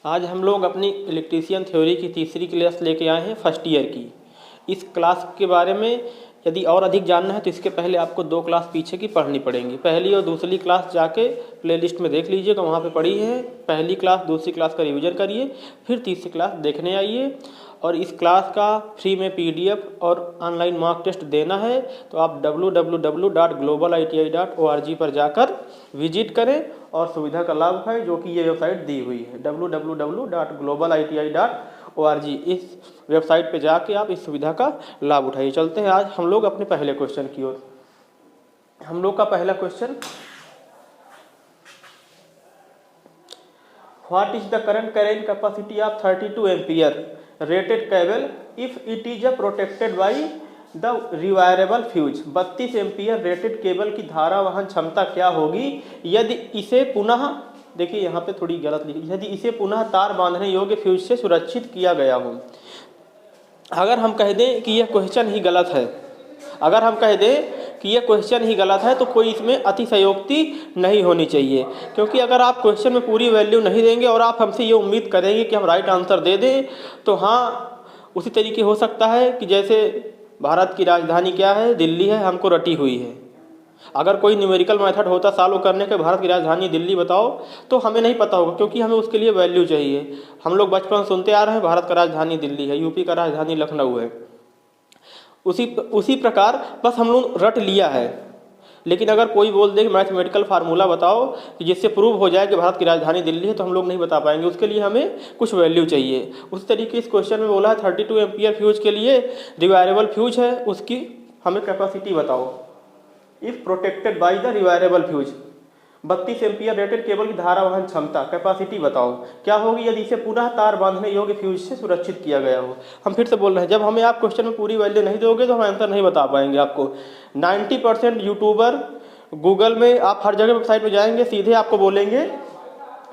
आज हम लोग अपनी इलेक्ट्रीशियन थ्योरी की तीसरी क्लास लेके आए हैं फर्स्ट ईयर की। इस क्लास के बारे में यदि और अधिक जानना है तो इसके पहले आपको 2 क्लास पीछे की पढ़नी पड़ेंगी। पहली और दूसरी क्लास जाके प्लेलिस्ट में देख लीजिएगा, वहाँ पे पढ़ी है। पहली क्लास दूसरी क्लास का रिवीजन करिए, फिर तीसरी क्लास देखने आइए। और इस क्लास का फ्री में PDF और ऑनलाइन मॉक टेस्ट देना है तो आप www.globaliti.org पर जाकर विजिट करें और सुविधा का लाभ उठाएं, जो कि ये वेबसाइट दी हुई है www.globaliti.org। इस वेबसाइट पे जाके आप इस सुविधा का लाभ उठाइए। चलते हैं आज हम लोग अपने पहले क्वेश्चन की ओर। हम लोग का पहला question, what is the current carrying capacity of 32 ampere rated cable if it is protected by the rewirable fuse. 32 ampere rated cable की धारा वहन क्षमता क्या होगी यदि इसे पुनः, देखिए यहाँ पे थोड़ी गलत लिखी, यदि इसे पुनः तार बांधने योग्य फ्यूज से सुरक्षित किया गया हो। अगर हम कह दें कि यह क्वेश्चन ही गलत है, अगर हम कह दें कि यह क्वेश्चन ही गलत है तो कोई इसमें अतिशयोक्ति नहीं होनी चाहिए, क्योंकि अगर आप क्वेश्चन में पूरी वैल्यू नहीं देंगे और आप हमसे ये उम्मीद करेंगे कि हम राइट आंसर दे दें, तो हाँ उसी तरीके हो सकता है कि जैसे भारत की राजधानी क्या है, दिल्ली है, हमको रटी हुई है। अगर कोई न्यूमेरिकल मेथड होता सॉल्व करने के, भारत की राजधानी दिल्ली बताओ, तो हमें नहीं पता होगा, क्योंकि हमें उसके लिए वैल्यू चाहिए। हम लोग बचपन सुनते आ रहे हैं भारत का राजधानी दिल्ली है, यूपी का राजधानी लखनऊ है। उसी प्रकार बस हम लोग रट लिया है। लेकिन अगर कोई बोल दे कि मैथमेटिकल फार्मूला बताओ कि जिससे प्रूव हो जाए कि भारत की राजधानी दिल्ली है, तो हम लोग नहीं बता पाएंगे, उसके लिए हमें कुछ वैल्यू चाहिए। उस तरीके इस क्वेश्चन में बोला है 32 एम्पियर फ्यूज के लिए रिवायरेबल फ्यूज है, उसकी हमें कैपेसिटी बताओ if protected by the rewirable fuse. 32 ampere rated cable की धारा वहन क्षमता कैपेसिटी बताओ क्या होगी यदि इसे पुनः तार बांधने योग्य फ्यूज से सुरक्षित किया गया हो। हम फिर से बोल रहे हैं, जब हमें आप क्वेश्चन में पूरी वैल्यू नहीं दोगे तो हम आंसर नहीं बता पाएंगे आपको। 90% यूट्यूबर, गूगल में, आप हर जगह वेबसाइट में जाएंगे, सीधे आपको बोलेंगे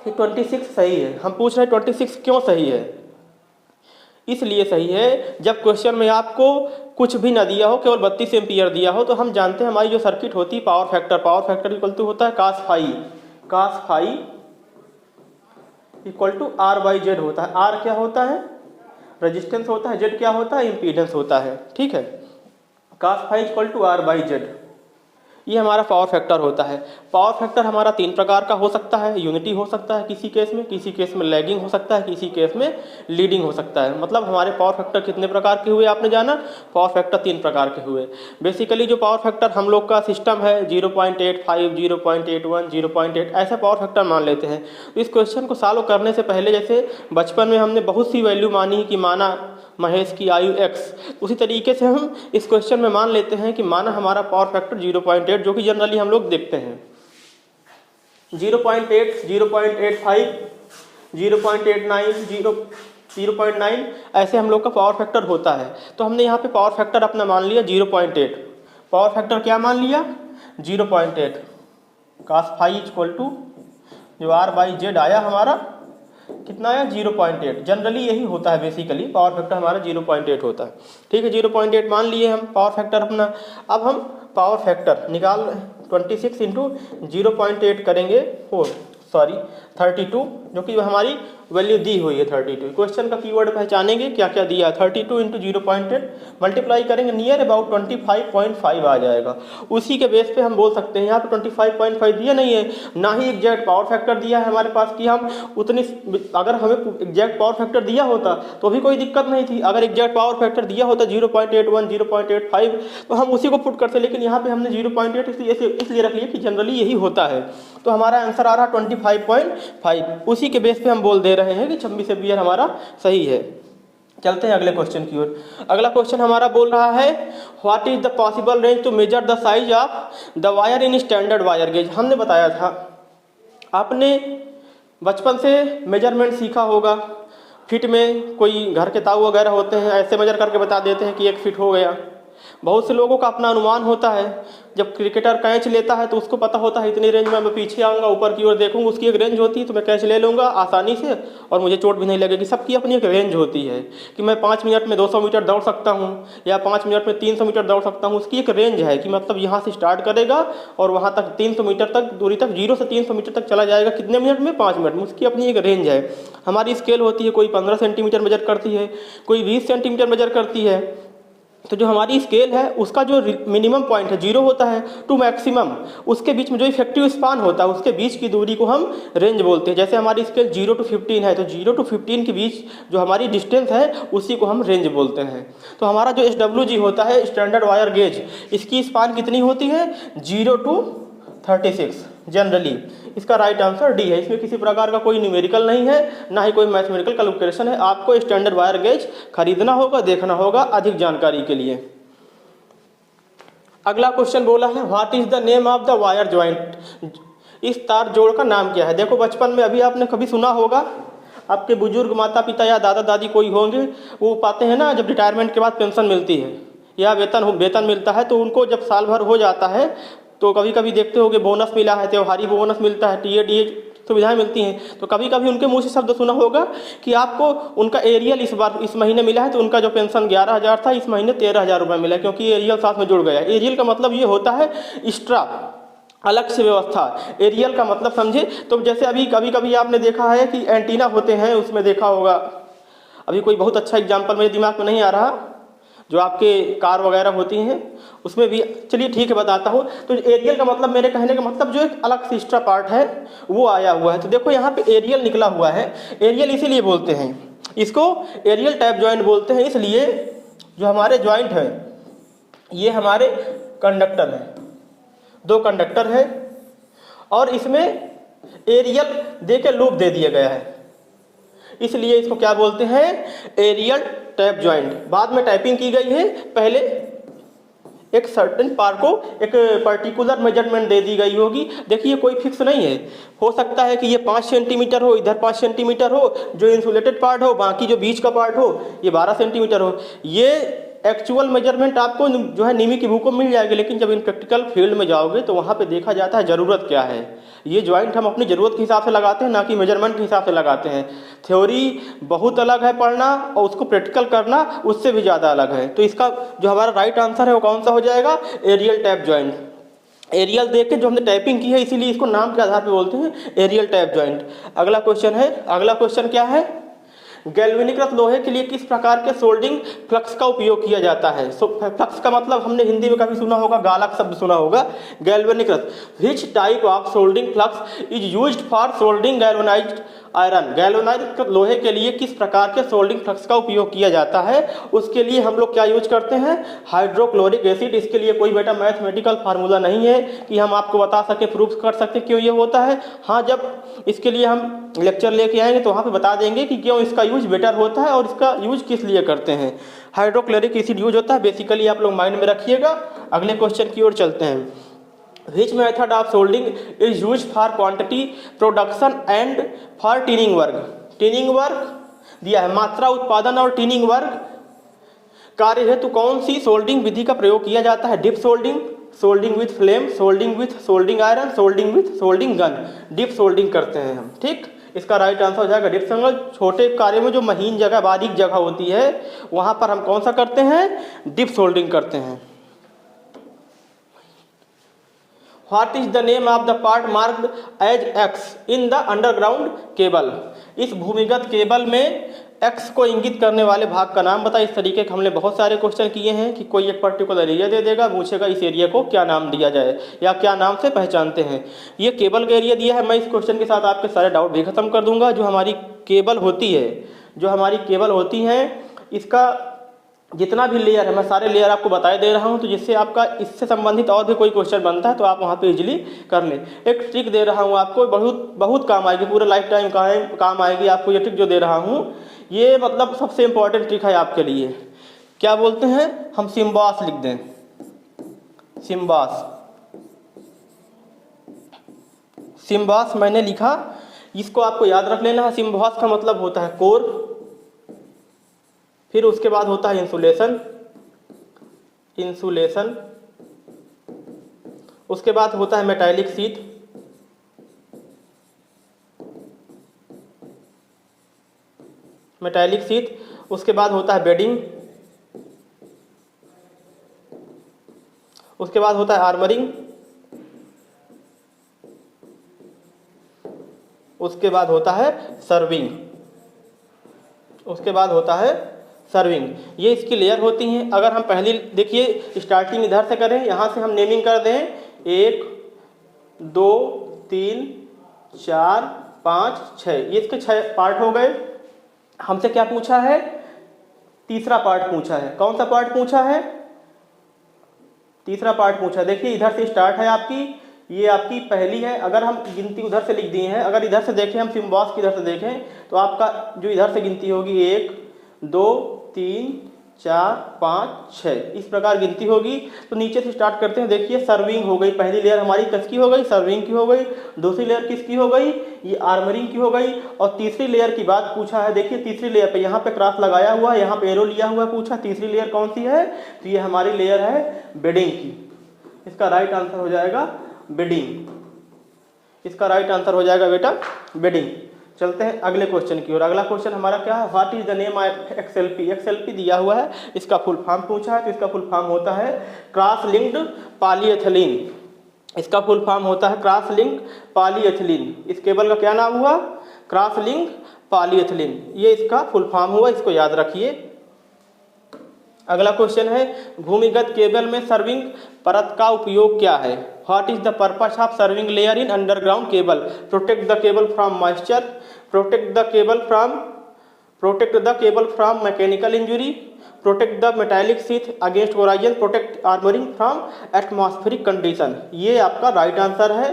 कि 26 सही है। हम पूछ रहे हैं 26 क्यों सही है? इसलिए सही है जब क्वेश्चन में आपको कुछ भी ना दिया हो, केवल 32 एम्पियर दिया हो, तो हम जानते हैं हमारी जो सर्किट होती है पावर फैक्टर इक्वल टू होता है cos phi equal to R/Z होता है। R क्या होता है? रेजिस्टेंस होता है। Z क्या होता है? इम्पीडेंस होता है। ठीक है, cos phi equal to R/Z, ये हमारा पावर फैक्टर होता है। पावर फैक्टर हमारा 3 प्रकार का हो सकता है। यूनिटी हो सकता है किसी केस में लैगिंग हो सकता है, किसी केस में लीडिंग हो सकता है। मतलब हमारे पावर फैक्टर कितने प्रकार के हुए आपने जाना? पावर फैक्टर 3 प्रकार के हुए। बेसिकली जो पावर फैक्टर हम लोग का सिस्टम है 0.85, 0.81, 0.8 ऐसा पावर फैक्टर मान लेते हैं। इस क्वेश्चन को सॉल्व करने से पहले जैसे बचपन में हमने बहुत सी वैल्यू मानी कि माना महेश की आयु X, उसी तरीके से हम इस क्वेश्चन में मान लेते हैं कि माना हमारा पावर फैक्टर 0.8, जो कि जनरली हम लोग देखते हैं 0.8, 0.85, 0.89, 0.9 ऐसे हम लोग का पावर फैक्टर होता है। तो हमने यहाँ पे पावर फैक्टर अपना मान लिया 0.8। पावर फैक्टर क्या मान लिया? 0.8। cos फाई इक्वल टू जो R/Z आया हमारा कितना आया? 0.8। जनरली यही होता है, बेसिकली पावर फैक्टर हमारा 0.8 होता है। ठीक है, 0.8 मान लिए हम पावर फैक्टर अपना। अब हम पावर फैक्टर निकाल 26 इंटू 0.8 करेंगे, 32, जो कि हमारी वैल्यू दी हुई है 32। क्वेश्चन का कीवर्ड पहचानेंगे क्या क्या दिया है। 32 इंटू 0.8 मल्टीप्लाई करेंगे, नियर अबाउट 25.5 आ जाएगा। उसी के बेस पे हम बोल सकते हैं यहाँ पे 25.5 दिया नहीं है, ना ही एग्जैक्ट पावर फैक्टर दिया है हमारे पास कि हम उतनी, अगर हमें एग्जैक्ट पावर फैक्टर दिया होता तो भी कोई दिक्कत नहीं थी। अगर एग्जैक्ट पावर फैक्टर दिया होता 0.81, 0.85 तो हम उसी को पुट करते, लेकिन यहाँ पे हमने 0.8 इसलिए रख लिया कि जनरली यही होता है। तो हमारा आंसर आ रहा 25.5। उसी के बेस पे हम बोल दे रहे हैं कि 26 एम्पियर हमारा सही है। चलते हैं अगले क्वेश्चन की ओर। अगला क्वेश्चन हमारा बोल रहा है what is the possible range to measure the size of the wire in standard wire gauge. हमने बताया था, आपने बचपन से मेजरमेंट सीखा होगा। फिट में कोई घर के ताऊ वगैरह होते हैं, ऐसे मेजर करके बता देते हैं कि 1 फीट हो गया। बहुत से लोगों का अपना अनुमान होता है, जब क्रिकेटर कैच लेता है तो उसको पता होता है इतनी रेंज में मैं पीछे आऊँगा, ऊपर की ओर देखूँगा, उसकी एक रेंज होती है तो मैं कैच ले लूँगा आसानी से और मुझे चोट भी नहीं लगेगी। सबकी अपनी एक रेंज होती है कि मैं 5 मिनट में 200 मीटर दौड़ सकता हूँ या 5 मिनट में 300 मीटर दौड़ सकता हूँ। उसकी एक रेंज है कि मतलब यहाँ से स्टार्ट करेगा और वहाँ तक 300 मीटर तक दूरी तक 0 से 300 मीटर तक चला जाएगा कितने मिनट में, 5 मिनट में। उसकी अपनी एक रेंज है। हमारी स्केल होती है, कोई 15 सेंटीमीटर मेजर करती है, कोई 20 सेंटीमीटर मेजर करती है। तो जो हमारी स्केल है उसका जो मिनिमम पॉइंट है 0 होता है टू मैक्सिमम, उसके बीच में जो इफेक्टिव स्पान होता है उसके बीच की दूरी को हम रेंज बोलते हैं। जैसे हमारी स्केल 0 to 15 है तो 0 to 15 के बीच जो हमारी डिस्टेंस है उसी को हम रेंज बोलते हैं। तो हमारा जो SWG होता है स्टैंडर्ड वायर गेज, इसकी स्पान कितनी होती है 0 to 36 जनरली। इसका राइट आंसर डी है। इसमें किसी प्रकार का कोई न्यूमेरिकल नहीं है, ना ही कोई मैथमेटिकल कैलकुलेशन है। आपको स्टैंडर्ड वायर गेज खरीदना होगा, देखना होगा अधिक जानकारी के लिए। अगला क्वेश्चन बोला है what is the name of the wire joint, इस तार जोड़ का नाम क्या है। देखो बचपन में अभी आपने कभी सुना होगा, आपके बुजुर्ग माता पिता या दादा दादी कोई होंगे, वो पाते हैं ना जब रिटायरमेंट के बाद पेंशन मिलती है या वेतन मिलता है, तो उनको जब साल भर हो जाता है तो कभी कभी देखते हो कि बोनस मिला है, त्योहारी बोनस मिलता है, टीए सुविधाएं मिलती हैं। तो कभी कभी उनके मुंह से शब्द सुना होगा कि आपको उनका एरियल इस महीने मिला है, तो उनका जो पेंशन 11,000 था इस महीने 13,000 रुपये मिला है, क्योंकि एरियल साथ में जुड़ गया। एरियल का मतलब ये होता है एक्स्ट्रा, अलग से व्यवस्था। एरियल का मतलब समझे तो जैसे अभी कभी कभी आपने देखा है कि एंटीना होते हैं, उसमें देखा होगा, अभी कोई बहुत अच्छा एग्जाम्पल मेरे दिमाग में नहीं आ रहा, जो आपके कार वगैरह होती हैं उसमें भी, चलिए ठीक है बताता हूँ। तो एरियल का मतलब, मेरे कहने का मतलब जो एक अलग से एक्स्ट्रा पार्ट है वो आया हुआ है। तो देखो यहाँ पे एरियल निकला हुआ है। एरियल इसीलिए बोलते हैं इसको, एरियल टाइप जॉइंट बोलते हैं इसलिए जो हमारे जॉइंट है ये हमारे कंडक्टर हैं, 2 कंडक्टर है और इसमें एरियल दे के लूप दे दिया गया है, इसलिए इसको क्या बोलते हैं एरियल टैप जॉइंट। बाद में टाइपिंग की गई है, पहले एक सर्टेन पार्ट को एक पर्टिकुलर मेजरमेंट दे दी गई होगी। देखिए कोई फिक्स नहीं है, हो सकता है कि ये 5 सेंटीमीटर हो, इधर 5 सेंटीमीटर हो जो इंसुलेटेड पार्ट हो, बाकी जो बीच का पार्ट हो ये 12 सेंटीमीटर हो। ये एक्चुअल मेजरमेंट आपको जो है निमी की बुक में मिल जाएगी, लेकिन जब इन प्रैक्टिकल फील्ड में जाओगे तो वहाँ पे देखा जाता है ज़रूरत क्या है। ये जॉइंट हम अपनी ज़रूरत के हिसाब से लगाते हैं, ना कि मेजरमेंट के हिसाब से लगाते हैं। थ्योरी बहुत अलग है पढ़ना और उसको प्रैक्टिकल करना उससे भी ज़्यादा अलग है। तो इसका जो हमारा राइट आंसर है वो कौन सा हो जाएगा, एरियल टैप जॉइंट। एरियल देख के जो हमने टाइपिंग की है इसीलिए इसको नाम के आधार पर बोलते हैं एरियल टैप जॉइंट। अगला क्वेश्चन है, अगला क्वेश्चन क्या है, गैल्वेनिकृत लोहे के लिए किस प्रकार के सोल्डिंग फ्लक्स का उपयोग किया जाता है। फ्लक्स का मतलब हमने हिंदी में कभी सुना होगा, गालक शब्द सुना होगा, गैल्वेनिकृत। Which type of soldering flux is used for soldering galvanised iron. Galvanised लोहे के लिए किस प्रकार के सोल्डिंग फ्लक्स का उपयोग किया जाता है, उसके लिए हम लोग क्या यूज करते हैं, हाइड्रोक्लोरिक एसिड। इसके लिए कोई बेटा मैथमेटिकल फार्मूला नहीं है कि हम आपको बता सके, प्रूफ कर सकते क्यों ये होता है। हाँ, जब इसके लिए हम लेक्चर लेके आएंगे तो वहाँ पे बता देंगे कि क्यों इसका यूज बेटर होता है और इसका यूज किस लिए करते हैं। हाइड्रोक्लोरिक एसिड यूज होता है बेसिकली, आप लोग माइंड में रखिएगा। अगले क्वेश्चन की ओर चलते हैं। Which method of soldering is use for quantity production and for टीनिंग work. टीनिंग work दिया है, मात्रा उत्पादन और टीनिंग वर्क कार्य हेतु कौन सी सोल्डिंग विधि का प्रयोग किया जाता है। Dip soldering, soldering with flame, soldering with soldering iron, soldering with soldering gun. Dip soldering करते हैं हम, ठीक। इसका राइट आंसर हो जाएगा डिप सोल्डिंग। छोटे कार्य में जो महीन जगह, बारीक जगह होती है वहां पर हम कौन सा करते हैं, डिप सोल्डिंग करते हैं। What is the name of the part marked as X in the underground cable? इस भूमिगत केबल में X को इंगित करने वाले भाग का नाम बताइए। इस तरीके के हमने बहुत सारे क्वेश्चन किए हैं कि कोई एक पर्टिकुलर एरिया दे देगा, पूछेगा इस एरिया को क्या नाम दिया जाए या क्या नाम से पहचानते हैं। ये केबल का एरिया दिया है। मैं इस क्वेश्चन के साथ आपके सारे डाउट भी खत्म कर दूंगा। जो हमारी केबल होती है, जो हमारी केबल होती है, इसका जितना भी लेयर है मैं सारे लेयर आपको बताए दे रहा हूं, तो जिससे आपका इससे संबंधित और भी कोई क्वेश्चन बनता है तो आप वहां पे इजीली कर लें। एक ट्रिक दे रहा हूं आपको, बहुत बहुत काम आएगी, पूरा लाइफ टाइम काम आएगी आपको। ये ट्रिक जो दे रहा हूं ये मतलब सबसे इंपॉर्टेंट ट्रिक है आपके लिए। क्या बोलते हैं, हम सिम्बॉस लिख दें, सिम्बॉस। सिम्बॉस मैंने लिखा, इसको आपको याद रख लेना है। सिम्बॉस का मतलब होता है कोर, फिर उसके बाद होता है इंसुलेशन, इंसुलेशन, उसके बाद होता है मेटालिक शीट, मेटालिक शीट, उसके बाद होता है बेडिंग, उसके बाद होता है आर्मरिंग, उसके बाद होता है सर्विंग, उसके बाद होता है सर्विंग। ये इसकी लेयर होती हैं। अगर हम पहली देखिए स्टार्टिंग इधर से करें, यहाँ से हम नेमिंग कर दें 1 2 3 4 5 6, ये इसके 6 पार्ट हो गए। हमसे क्या पूछा है? तीसरा पार्ट पूछा है। कौन सा पार्ट पूछा है? तीसरा पार्ट पूछा। देखिए इधर से स्टार्ट है आपकी, ये आपकी पहली है। अगर हम गिनती उधर से लिख दिए हैं, अगर इधर से देखें, हम सिम्बॉस की इधर से देखें तो आपका जो इधर से गिनती होगी 1 2 3 4 5 6, इस प्रकार गिनती होगी। तो नीचे से स्टार्ट करते हैं। देखिए सर्विंग हो गई, पहली लेयर हमारी किसकी हो गई? सर्विंग की हो गई। दूसरी लेयर किसकी हो गई? ये आर्मरिंग की हो गई। और तीसरी लेयर की बात पूछा है। देखिए तीसरी लेयर पे यहाँ पे क्रॉस लगाया हुआ है, यहाँ पे एरो लिया हुआ है, पूछा तीसरी लेयर कौन सी है? तो ये हमारी लेयर है बेडिंग की। इसका राइट आंसर हो जाएगा बेडिंग। इसका राइट आंसर हो जाएगा बेटा बेडिंग। चलते हैं अगले क्वेश्चन की ओर। अगला क्वेश्चन हमारा क्या है? What is the name of XLP. XLP दिया हुआ है, इसका फुल फॉर्म पूछा है। तो इसका फुल फॉर्म होता है क्रॉस लिंक्ड पॉलीएथिलीन। इसका फुल फॉर्म होता है क्रॉस लिंक पॉलीएथिलीन। इस केबल का क्या नाम हुआ? Cross link polyethylene. ये इसका फुल फॉर्म हुआ, इसको याद रखिए। अगला क्वेश्चन है भूमिगत केबल में सर्विंग परत का उपयोग क्या है? What is the purpose of serving layer in underground cable? Protect the cable from moisture, protect the cable from mechanical injury, protect the metallic sheath against horizon, protect armouring from atmospheric condition. ये आपका right answer है।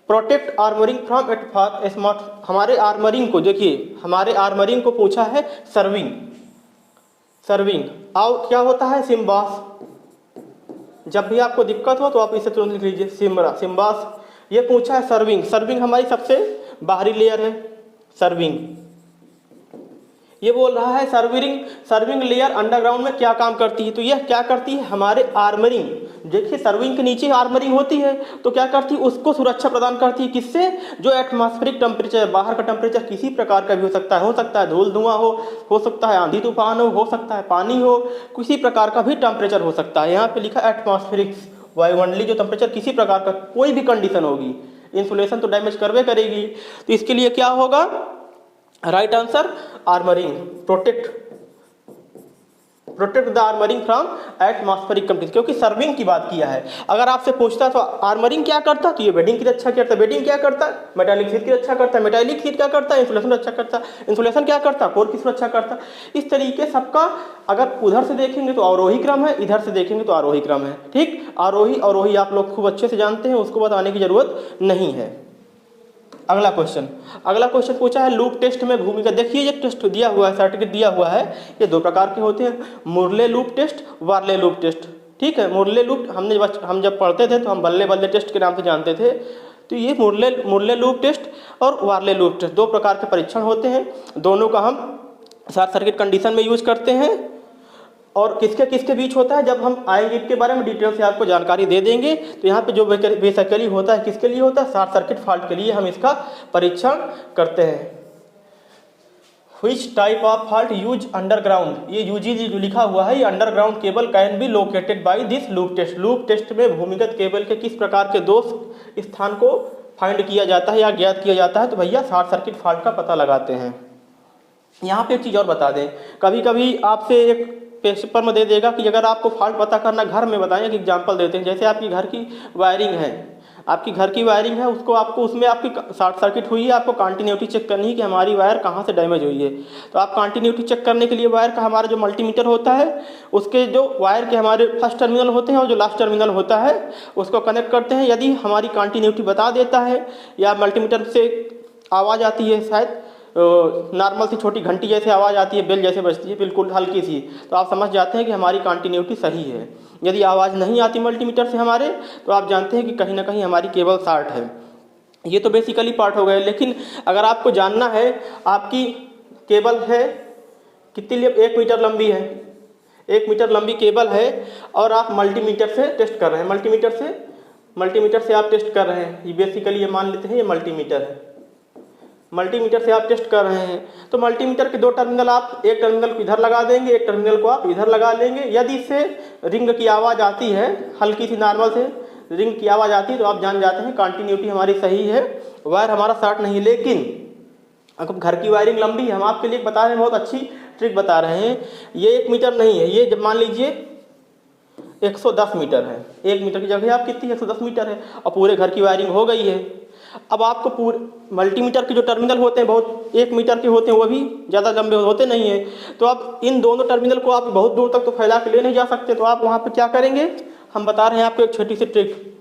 Protect armouring from atmospheric. हमारे armouring को देखिए, हमारे armouring को पूछा है सर्विंग। सर्विंग और क्या होता है? सिम्बॉस। जब भी आपको दिक्कत हो तो आप इसे तुरंत लिख लीजिए सिम्बॉस। ये पूछा है सर्विंग। सर्विंग हमारी सबसे बाहरी लेयर है सर्विंग। ये बोल रहा है सर्विंग लेयर अंडरग्राउंड में क्या काम करती है? तो यह क्या करती है? हमारे आर्मरिंग, देखिए सर्विंग के नीचे आर्मरिंग होती है, तो क्या करती है? उसको सुरक्षा प्रदान करती है। किससे? जो एटमॉस्फेरिक टेम्परेचर, बाहर का टेम्परेचर किसी प्रकार का भी हो सकता है धूल धुआं हो सकता है आंधी तूफान हो सकता है पानी हो, किसी प्रकार का भी टेम्परेचर हो सकता है। यहाँ पे लिखा एटमॉस्फेरिक, वायुमंडलीय जो टेम्परेचर, किसी प्रकार का कोई भी कंडीशन होगी, इंसुलेशन तो डैमेज करवे करेगी। तो इसके लिए क्या होगा? Right answer armouring. Protect the armouring from atmospheric condition, क्योंकि सर्विंग की बात किया है। अगर आपसे पूछता है तो आर्मरिंग क्या करता है, तो ये बेडिंग की रक्षा करता है। बेडिंग क्या करता है? मेटालिक शीट की रक्षा करता है। मेटालिक शीट क्या करता है? इंसुलेशन रक्षा करता है। इंसुलेशन क्या करता है? कोर की सुरक्षा करता है। इस तरीके सबका अगर उधर से देखेंगे तो अवरोही क्रम है, इधर से देखेंगे तो आरोही क्रम है। ठीक, आरोही आप लोग खूब अच्छे से जानते हैं, उसको बताने की जरूरत नहीं है। अगला क्वेश्चन पूछा है लूप टेस्ट में भूमिका। देखिए ये टेस्ट दिया हुआ है, सर्टिफिकेट दिया हुआ है। ये दो प्रकार के होते हैं, मुरले लूप टेस्ट, वार्ले लूप टेस्ट। ठीक है, मुरले लूप हम जब पढ़ते थे तो हम बल्ले टेस्ट के नाम से जानते थे। तो ये मुरले लूप टेस्ट और वार्ले लूप टेस्ट दो प्रकार के परीक्षण होते हैं। दोनों का हम शॉर्ट सर्किट कंडीशन में यूज करते हैं। और किसके बीच होता है, जब हम आएंगे इसके बारे में डिटेल से आपको जानकारी दे देंगे। तो यहाँ पे जो बेसिकली होता है किसके लिए होता है? शॉर्ट सर्किट फॉल्ट के लिए हम इसका परीक्षण करते हैं। Which type of fault use underground, ये यूजी जो लिखा हुआ है, ये underground cable can be located by this loop test. Loop test में भूमिगत केबल के किस प्रकार के दोष स्थान को फाइंड किया जाता है या ज्ञात किया जाता है? तो भैया शॉर्ट सर्किट फॉल्ट का पता लगाते हैं। यहाँ पे एक चीज़ और बता दें, कभी कभी आपसे एक पेपर में दे देगा कि अगर आपको फॉल्ट पता करना घर में बताएं। एक एग्जांपल देते हैं, जैसे आपकी घर की वायरिंग है, उसको आपको उसमें आपकी शॉर्ट सर्किट हुई है, आपको कंटिन्यूटी चेक करनी है कि हमारी वायर कहाँ से डैमेज हुई है। तो आप कंटिन्यूटी चेक करने के लिए वायर का हमारा जो मल्टीमीटर होता है, उसके जो वायर के हमारे फर्स्ट टर्मिनल होते हैं और जो लास्ट टर्मिनल होता है उसको कनेक्ट करते हैं। यदि हमारी कंटिन्यूटी बता देता है या मल्टीमीटर से आवाज़ आती है, शायद नॉर्मल सी छोटी घंटी जैसे आवाज़ आती है, बेल जैसे बजती है, बिल्कुल हल्की सी, तो आप समझ जाते हैं कि हमारी कंटिन्यूटी सही है। यदि आवाज़ नहीं आती मल्टीमीटर से हमारे, तो आप जानते हैं कि कहीं ना कहीं हमारी केबल शॉर्ट है। ये तो बेसिकली पार्ट हो गए। लेकिन अगर आपको जानना है आपकी केबल है कितनी 1 मीटर लंबी है, 1 मीटर लंबी केबल है और आप मल्टीमीटर से टेस्ट कर रहे हैं, मल्टीमीटर से आप टेस्ट कर रहे हैं। ये बेसिकली ये मान लेते हैं ये मल्टीमीटर है, मल्टीमीटर से आप टेस्ट कर रहे हैं। तो मल्टीमीटर के 2 टर्मिनल, आप एक टर्मिनल को इधर लगा देंगे, एक टर्मिनल को आप इधर लगा लेंगे। यदि इससे रिंग की आवाज़ आती है, हल्की सी नॉर्मल से रिंग की आवाज़ आती है, तो आप जान जाते हैं कंटिन्यूटी हमारी सही है, वायर हमारा शॉर्ट नहीं। लेकिन अगर घर की वायरिंग लंबी है, हम आपके लिए बता रहे हैं, बहुत अच्छी ट्रिक बता रहे हैं। ये 1 मीटर नहीं है, ये जब मान लीजिए 110 मीटर है, 1 मीटर की जगह आप कितनी 110 मीटर है, और पूरे घर की वायरिंग हो गई है। अब आपको पूरे मल्टीमीटर के जो टर्मिनल होते हैं बहुत 1 मीटर के होते हैं, वो भी ज़्यादा लंबे होते नहीं हैं। तो अब इन दोनों टर्मिनल को आप बहुत दूर तक तो फैला के ले नहीं जा सकते, तो आप वहाँ पे क्या करेंगे, हम बता रहे हैं आपको एक छोटी सी ट्रिक।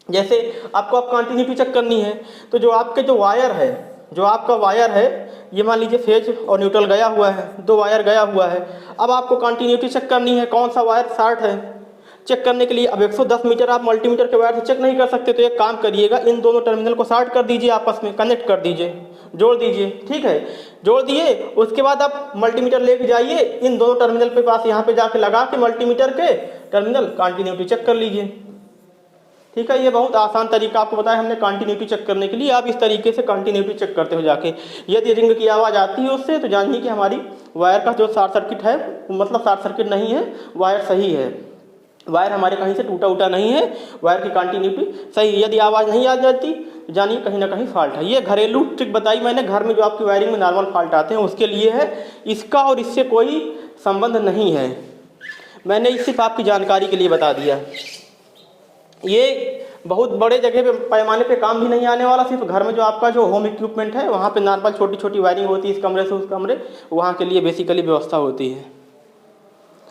जैसे आपको अब कंटिन्यूटी चेक करनी है, तो जो आपके जो वायर है, जो आपका वायर है, ये मान लीजिए फेज और न्यूट्रल गया हुआ है, 2 वायर गया हुआ है। अब आपको कंटिन्यूटी चेक करनी है, कौन सा वायर शॉर्ट है। चेक करने के लिए अब 110 मीटर आप मल्टीमीटर के वायर से चेक नहीं कर सकते, तो एक काम करिएगा, इन दोनों टर्मिनल को शॉर्ट कर दीजिए, आपस में कनेक्ट कर दीजिए, जोड़ दीजिए। ठीक है, जोड़ दिए, उसके बाद आप मल्टीमीटर लेके जाइए, इन दोनों टर्मिनल पे पास यहाँ पे जाके लगा के मल्टीमीटर के टर्मिनल कंटिन्यूटी चेक कर लीजिए। ठीक है, ये बहुत आसान तरीका आपको बताया हमने कंटिन्यूटी चेक करने के लिए। आप इस तरीके से कंटिन्यूटी चेक करते हो जाके, यदि रिंग की आवाज़ आती है उससे, तो जानिए कि हमारी वायर का जो शॉर्ट सर्किट है, मतलब शॉर्ट सर्किट नहीं है, वायर सही है, वायर हमारे कहीं से टूटा उटा नहीं है, वायर की कंटिन्यूटी सही है। यदि आवाज़ नहीं आ जाती तो जानिए कहीं ना कहीं फॉल्ट है। ये घरेलू ट्रिक बताई मैंने, घर में जो आपकी वायरिंग में नॉर्मल फॉल्ट आते हैं उसके लिए है, इसका और इससे कोई संबंध नहीं है। मैंने सिर्फ आपकी जानकारी के लिए बता दिया। ये बहुत बड़े जगह पे पैमाने पे काम भी नहीं आने वाला, सिर्फ घर में जो आपका जो होम इक्विपमेंट है वहाँ पे नॉर्मल छोटी छोटी वायरिंग होती है, इस कमरे से उस कमरे, वहाँ के लिए बेसिकली व्यवस्था होती है।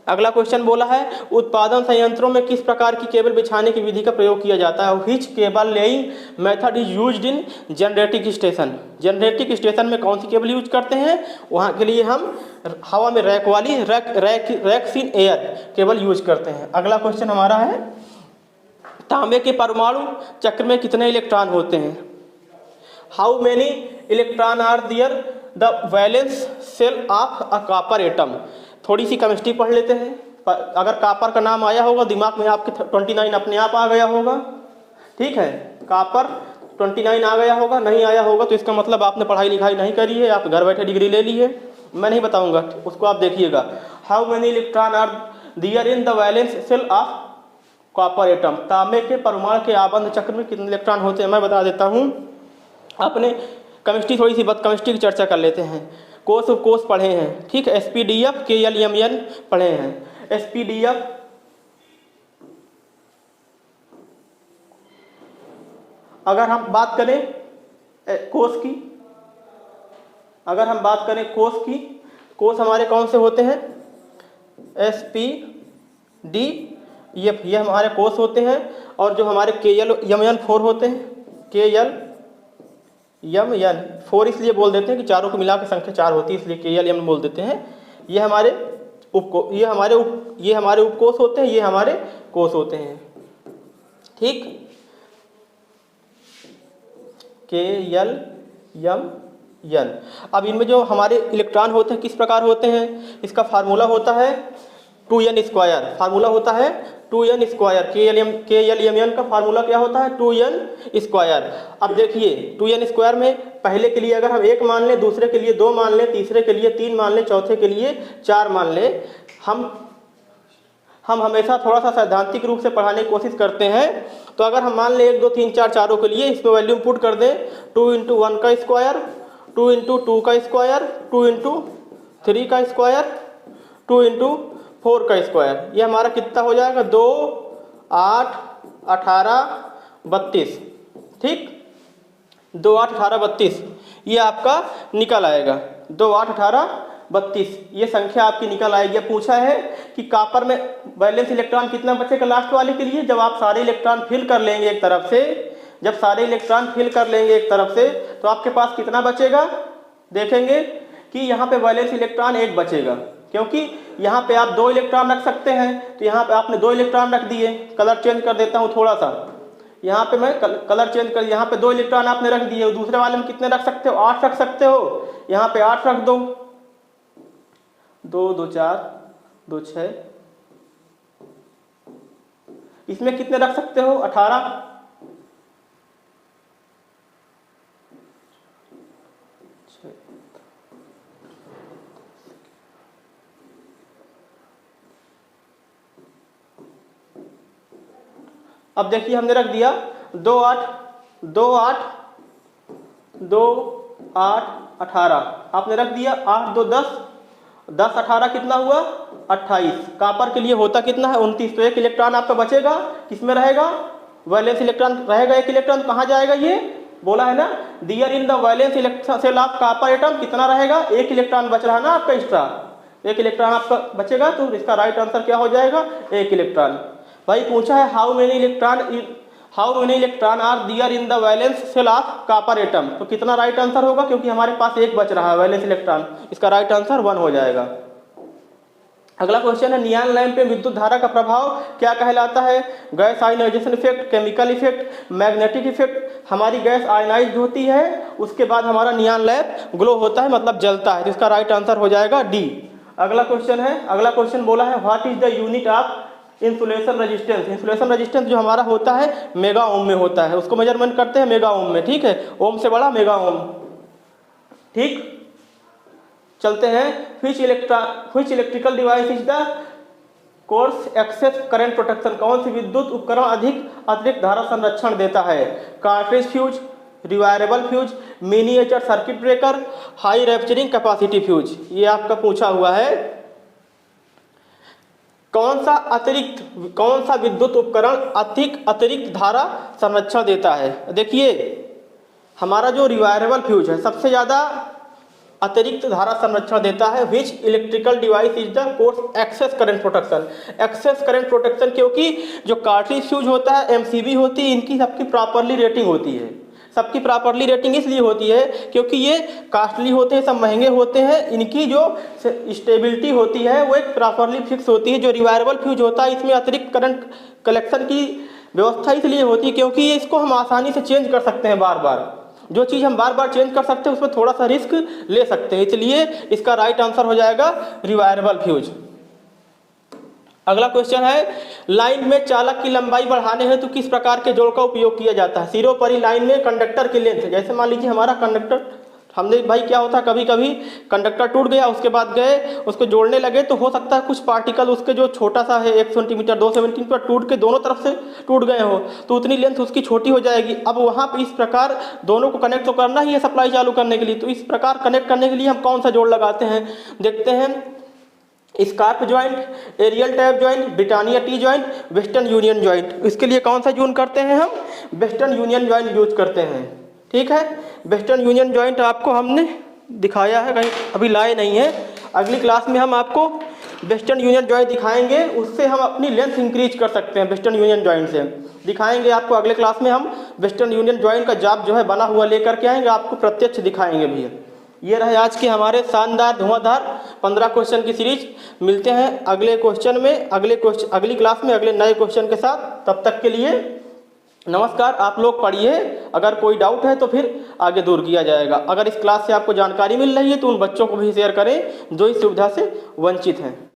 अगला क्वेश्चन बोला है, उत्पादन संयंत्रों में किस प्रकार की केबल बिछाने की विधि का प्रयोग किया जाता है। Which cable laying method is used in generating station. Generating station में कौन सी केबल यूज करते हैं, वहाँ के लिए हम हवा में रैक वाली racks in air cable use करते हैं। अगला क्वेश्चन हमारा है, तांबे के परमाणु चक्र में कितने इलेक्ट्रॉन होते हैं। How many electron are there the valence shell of a copper atom. थोड़ी सी केमिस्ट्री पढ़ लेते हैं। अगर कॉपर का नाम आया होगा दिमाग में आपके 29 अपने आप आ गया होगा। ठीक है, कॉपर 29 आ गया होगा, नहीं आया होगा तो इसका मतलब आपने पढ़ाई लिखाई नहीं करी है, आप घर बैठे डिग्री ले ली है। मैं नहीं बताऊंगा, उसको आप देखिएगा। How many electron are there in the valence shell of copper atom. तांबे के परमाणु के आबंध चक्र में कितने इलेक्ट्रॉन होते हैं मैं बता देता हूँ। अपने केमिस्ट्री थोड़ी सी केमिस्ट्री की चर्चा कर लेते हैं। कोष पढ़े हैं, ठीक है, SPDF KLMN पढ़े हैं। SPDF अगर हम बात करें कोष की, अगर हम बात करें कोष की, कोष हमारे कौन से होते हैं, SPDF ये हमारे कोष होते हैं। और जो हमारे KLMN4 होते हैं, KLMN4 इसलिए बोल देते हैं कि चारों को मिला के संख्या 4 होती है, इसलिए KLM बोल देते हैं। ये हमारे उपकोष होते हैं, ये हमारे कोष होते हैं। ठीक, KLMN। अब इनमें जो हमारे इलेक्ट्रॉन होते हैं किस प्रकार होते हैं, इसका फार्मूला होता है 2n स्क्वायर। फार्मूला होता है 2n स्क्वायर। KLMN का फार्मूला क्या होता है, 2n स्क्वायर। अब देखिए 2n स्क्वायर में पहले के लिए अगर हम 1 मान लें, दूसरे के लिए 2 मान लें, तीसरे के लिए 3 मान लें, चौथे के लिए 4 मान लें। हम हमेशा थोड़ा सा सैद्धांतिक रूप से पढ़ाने की कोशिश करते हैं। तो अगर हम मान लें 1 2 3 4 चारों के लिए, इसमें वैल्यूम पुट कर दें 2 × 1 का स्क्वायर, 2 × 2 का स्क्वायर, 2 × 3 का स्क्वायर, 2 × 4 का स्क्वायर। ये हमारा कितना हो जाएगा, 2 8 18 32। ठीक, 2 8 18 32 ये आपका निकल आएगा। 2 8 18 32 ये संख्या आपकी निकल आएगी। पूछा है कि कॉपर में वैलेंस इलेक्ट्रॉन कितना बचेगा लास्ट वाले के लिए। जब आप सारे इलेक्ट्रॉन फिल कर लेंगे एक तरफ से, जब सारे इलेक्ट्रॉन फिल कर लेंगे एक तरफ से, तो आपके पास कितना बचेगा, देखेंगे कि यहाँ पे वैलेंस इलेक्ट्रॉन 1 बचेगा, क्योंकि यहाँ पे आप 2 इलेक्ट्रॉन रख सकते हैं। तो यहाँ पे आपने 2 इलेक्ट्रॉन रख दिए। कलर चेंज कर देता हूँ थोड़ा सा, यहाँ पे मैं कलर चेंज कर, यहाँ पे 2 इलेक्ट्रॉन आपने रख दिए। दूसरे वाले में कितने रख सकते हो, 8 रख सकते हो। यहाँ पे 8 रख दो, 2 2 4 2 6 इसमें कितने रख सकते हो? 18। अब देखिए हमने रख दिया 2 8 2 8 2 8 18, आपने रख दिया 8 2 10 10 18 कितना हुआ? 28। कॉपर के लिए होता कितना है? 29। तो एक इलेक्ट्रॉन आपका बचेगा, किसमें रहेगा? वैलेंस इलेक्ट्रॉन रहेगा। एक इलेक्ट्रॉन कहाँ जाएगा? ये बोला है ना, there in the valence electron shell of copper atom कितना रहेगा? एक इलेक्ट्रॉन बच रहा है ना आपका एक्स्ट्रा, एक इलेक्ट्रॉन आपका बचेगा, तो इसका राइट आंसर क्या हो जाएगा? एक इलेक्ट्रॉन। भाई पूछा है how many electron are there in the valence shell of copper atom, तो कितना राइट आंसर होगा? क्योंकि हमारे पास एक बच रहा है वैलेंस इलेक्ट्रॉन, इसका राइट आंसर 1 हो जाएगा। अगला क्वेश्चन है नियॉन लैंप पे विद्युत धारा का प्रभाव क्या कहलाता है? Gas ionization effect, chemical effect, magnetic effect. हमारी गैस आयनाइज होती है, उसके बाद हमारा नियॉन लैंप ग्लो होता है, मतलब जलता है, तो इसका राइट आंसर हो जाएगा डी। अगला क्वेश्चन बोला है what is the unit of insulation resistance. Insulation resistance जो हमारा होता है मेगा ओम में होता है, उसको मेजरमेंट करते हैं मेगा ओम में, ठीक है, ओम से बड़ा मेगा ओम, ठीक। चलते हैं which electrical device is the coarse excess current protection. कौन सी विद्युत उपकरण अतिरिक्त धारा संरक्षण देता है? Cartridge fuse, rewirable fuse, miniature circuit breaker, high rupturing capacity fuse. ये आपका पूछा हुआ है कौन सा विद्युत उपकरण अतिरिक्त धारा संरक्षण देता है। देखिए हमारा जो रिवायरेबल फ्यूज है सबसे ज्यादा अतिरिक्त धारा संरक्षण देता है। Which electrical device is the coarse excess current protection. Excess current protection, क्योंकि जो कार्ट्रिज फ्यूज होता है, एमसीबी होती है, इनकी सबकी प्रॉपरली रेटिंग होती है। सबकी प्रॉपरली रेटिंग इसलिए होती है क्योंकि ये कॉस्टली होते हैं, सब महंगे होते हैं, इनकी जो स्टेबिलिटी होती है वो एक प्रॉपरली फिक्स होती है। जो रिवायरेबल फ्यूज होता है इसमें अतिरिक्त करंट कलेक्शन की व्यवस्था इसलिए होती है क्योंकि ये इसको हम आसानी से चेंज कर सकते हैं बार बार। जो चीज़ हम बार बार चेंज कर सकते हैं उसमें थोड़ा सा रिस्क ले सकते हैं, इसलिए इसका राइट आंसर हो जाएगा रिवायरेबल फ्यूज। अगला क्वेश्चन है लाइन में चालक की लंबाई बढ़ाने हेतु किस प्रकार के जोड़ का उपयोग किया जाता है? सिरोपरि लाइन में कंडक्टर की लेंथ, जैसे मान लीजिए हमारा कंडक्टर, हमने भाई क्या होता है कभी कभी कंडक्टर टूट गया, उसके बाद गए उसको जोड़ने लगे तो हो सकता है कुछ पार्टिकल उसके जो छोटा सा है 1 सेंटीमीटर 2 सेंटीमीटर टूट के दोनों तरफ से टूट गए हो, तो उतनी लेंथ उसकी छोटी हो जाएगी। अब वहाँ पर इस प्रकार दोनों को कनेक्ट तो करना ही है सप्लाई चालू करने के लिए, तो इस प्रकार कनेक्ट करने के लिए हम कौन सा जोड़ लगाते हैं? देखते हैं scarf joint, aerial tap joint, Britannia T joint, Western Union joint. इसके लिए कौन सा यूज करते हैं हम? वेस्टर्न यूनियन ज्वाइंट यूज करते हैं, ठीक है। वेस्टर्न यूनियन ज्वाइंट आपको हमने दिखाया है, कहीं अभी लाए नहीं है, अगली क्लास में हम आपको वेस्टर्न यूनियन ज्वाइंट दिखाएंगे, उससे हम अपनी लेंथ इंक्रीज कर सकते हैं। वेस्टर्न यूनियन ज्वाइंट से दिखाएंगे आपको, अगले क्लास में हम वेस्टर्न यूनियन ज्वाइंट का जाप जो है बना हुआ लेकर के आएंगे, आपको प्रत्यक्ष दिखाएंगे भी। ये रहे आज के हमारे शानदार धुआंधार 15 क्वेश्चन की सीरीज। मिलते हैं अगले क्वेश्चन में, अगली क्लास में अगले नए क्वेश्चन के साथ। तब तक के लिए नमस्कार। आप लोग पढ़िए, अगर कोई डाउट है तो फिर आगे दूर किया जाएगा। अगर इस क्लास से आपको जानकारी मिल रही है तो उन बच्चों को भी शेयर करें जो इस सुविधा से वंचित हैं।